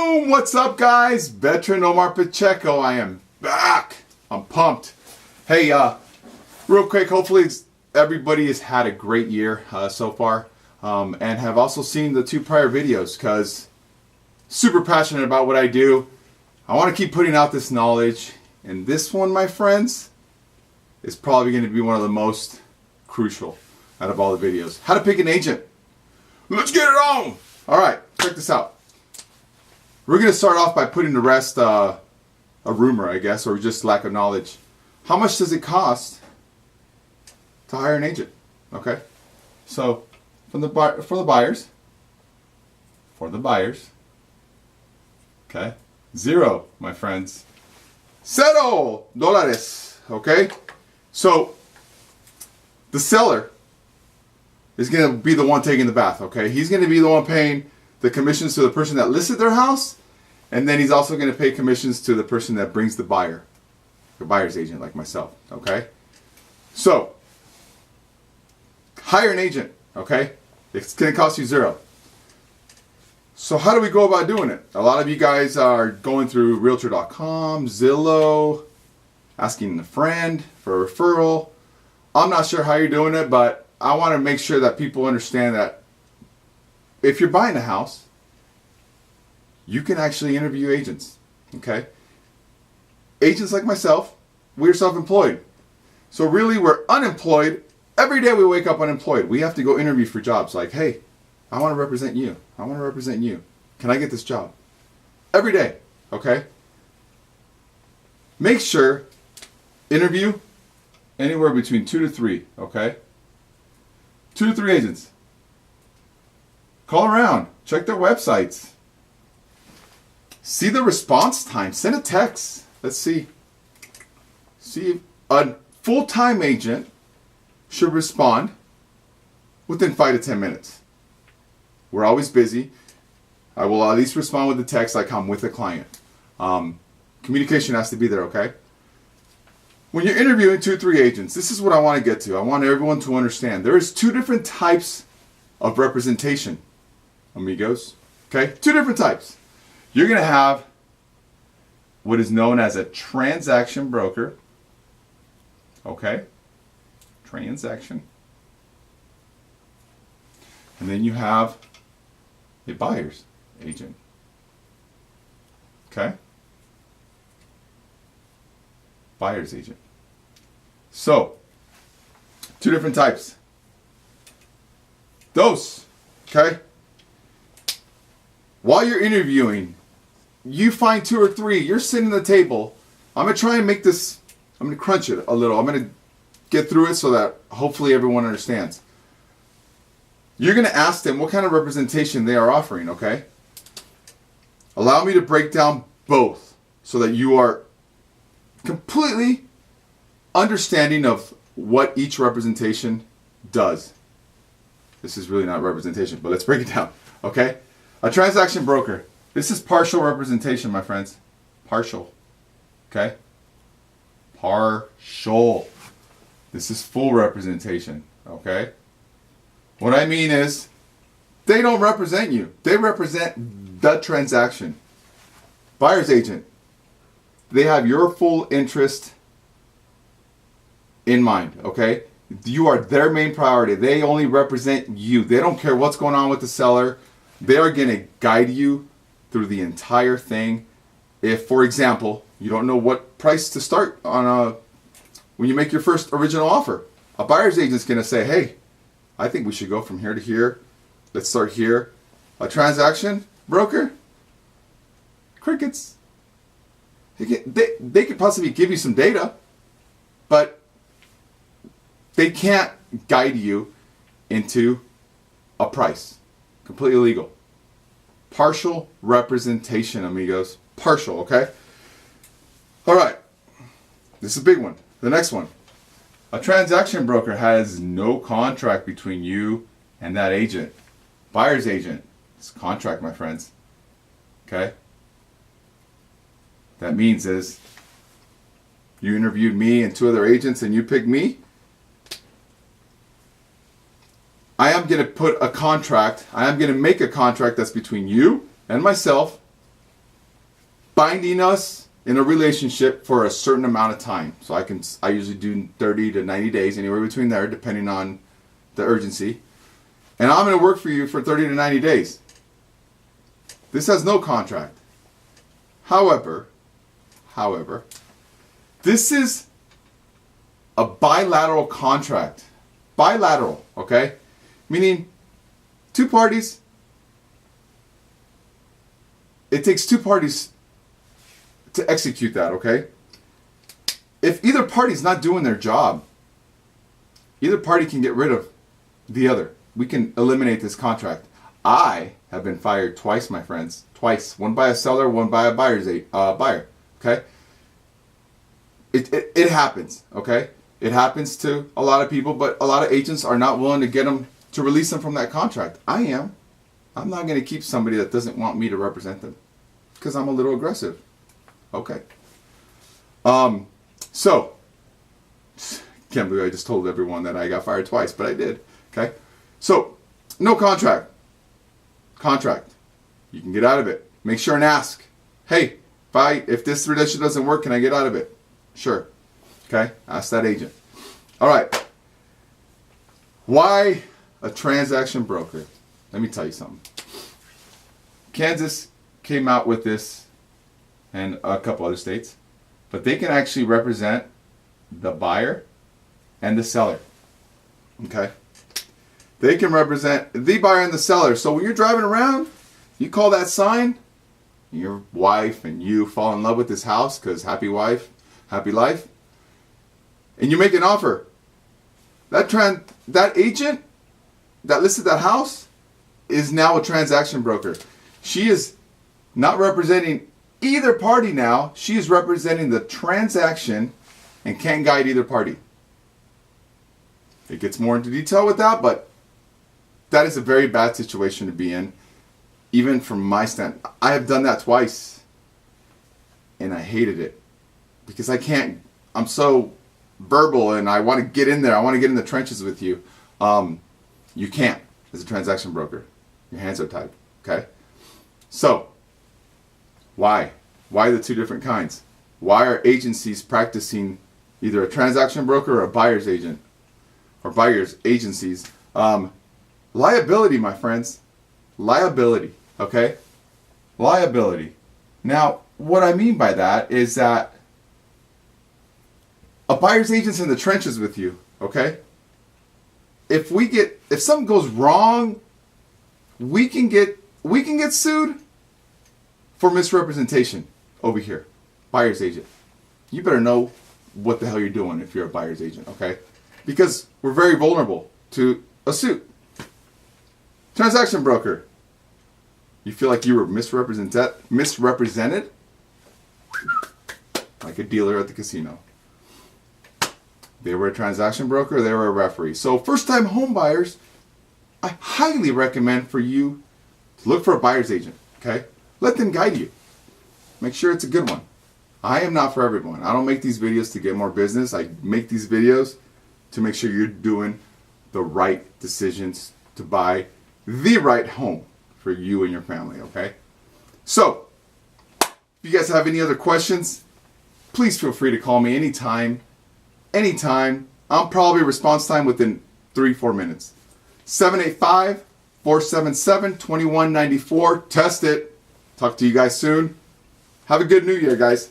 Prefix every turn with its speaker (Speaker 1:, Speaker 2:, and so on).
Speaker 1: Boom! What's up, guys? Veteran Omar Pacheco. I am back. I'm pumped. Hey, real quick, hopefully everybody has had a great year so far, and have also seen the 2 prior videos, because super passionate about what I do. I want to keep putting out this knowledge, and this one, my friends, is probably going to be one of the most crucial out of all the videos. How to pick an agent. Let's get it on! Alright, check this out. We're going to start off by putting to rest a rumor, I guess, or just lack of knowledge. How much does it cost to hire an agent? Okay, so for the buyers, okay, 0, my friends, $0. Okay, so the seller is going to be the one taking the bath. Okay, he's going to be the one paying the commissions to the person that listed their house, and then he's also going to pay commissions to the person that brings the buyer, the buyer's agent like myself. Okay, so hire an agent. Okay, it's going to cost you 0. So how do we go about doing it? A lot of you guys are going through Realtor.com, Zillow, asking a friend for a referral. I'm not sure how you're doing it, but I want to make sure that people understand that if you're buying a house, you can actually interview agents, okay? Agents like myself, we're self-employed. So really, we're unemployed. Every day we wake up unemployed. We have to go interview for jobs like, hey, I want to represent you. I want to represent you. Can I get this job? Every day, okay? Make sure, interview anywhere between 2 to 3, okay? 2 to 3 agents. Call around, check their websites. See the response time, send a text. Let's see. See if a full-time agent should respond within 5 to 10 minutes. We're always busy. I will at least respond with a text like I'm with a client. Communication has to be there, okay? When you're interviewing 2 or 3 agents, this is what I want to get to. I want everyone to understand. There's 2 different types of representation, amigos. Okay? 2 different types. You're going to have what is known as a transaction broker. Okay? Transaction. And then you have a buyer's agent. Okay? Buyer's agent. So, 2 different types. Those, okay? While you're interviewing, you find 2 or 3, you're sitting at the table. I'm going to try and make this, I'm going to crunch it a little. I'm going to get through it so that hopefully everyone understands. You're going to ask them what kind of representation they are offering, okay? Allow me to break down both so that you are completely understanding of what each representation does. This is really not representation, but let's break it down, okay? A transaction broker. This is partial representation, my friends. Partial, okay? Partial. This is full representation, okay? What I mean is, they don't represent you. They represent the transaction. Buyer's agent. They have your full interest in mind, okay? You are their main priority. They only represent you. They don't care what's going on with the seller. They are going to guide you through the entire thing. If, for example, you don't know what price to start on when you make your first original offer, a buyer's agent's going to say, hey, I think we should go from here to here. Let's start here. A transaction broker? Crickets. They could possibly give you some data, but they can't guide you into a price. Completely illegal. Partial representation, amigos. Partial, okay? All right. This is a big one. The next one. A transaction broker has no contract between you and that agent. Buyer's agent. It's a contract, my friends. Okay? That means is you interviewed me and 2 other agents and you picked me. I am going to put a contract, I am going to make a contract that's between you and myself binding us in a relationship for a certain amount of time. So I usually do 30 to 90 days, anywhere between there, depending on the urgency. And I'm going to work for you for 30 to 90 days. This has no contract. However, this is a bilateral contract. Bilateral, okay? Meaning two parties. It takes two parties to execute that, okay? If either party's not doing their job, either party can get rid of the other. We can eliminate this contract. I have been fired twice, my friends. Twice. One by a seller, one by a buyer. Okay? It happens, okay? It happens to a lot of people, but a lot of agents are not willing to get them to release them from that contract. I am. I'm not going to keep somebody that doesn't want me to represent them because I'm a little aggressive. Okay. So, can't believe I just told everyone that I got fired twice, but I did. Okay. So, no contract. Contract. You can get out of it. Make sure and ask. Hey, if this relationship doesn't work, can I get out of it? Sure. Okay. Ask that agent. All right. Why a transaction broker? Let me tell you something. Kansas came out with this, and a couple other states, but they can actually represent the buyer and the seller. Okay? They can represent the buyer and the seller. So when you're driving around, you call that sign, your wife and you fall in love with this house because happy wife, happy life, and you make an offer. That agent that listed that house is now a transaction broker. She is not representing either party now. She is representing the transaction and can't guide either party. It gets more into detail with that, but that is a very bad situation to be in, even from my stand. I have done that twice, and I hated it because I'm so verbal and I want to get in there. I want to get in the trenches with you. You can't as a transaction broker. Your hands are tied, okay? So, why? Why the two different kinds? Why are agencies practicing either a transaction broker or a buyer's agent? Or buyer's agencies? Liability, my friends. Liability, okay? Liability. Now, what I mean by that is that a buyer's agent's in the trenches with you, okay? If something goes wrong, we can get sued for misrepresentation over here. Buyer's agent. You better know what the hell you're doing if you're a buyer's agent, okay? Because we're very vulnerable to a suit. Transaction broker. You feel like you were misrepresented? Like a dealer at the casino. They were a transaction broker, they were a referee. So first-time home buyers, I highly recommend for you to look for a buyer's agent, okay? Let them guide you. Make sure it's a good one. I am not for everyone. I don't make these videos to get more business. I make these videos to make sure you're doing the right decisions to buy the right home for you and your family, okay? So, if you guys have any other questions, please feel free to call me anytime. Anytime. I'm probably response time within 3-4 minutes. 785-477-2194. Test it. Talk to you guys soon. Have a good New Year, guys.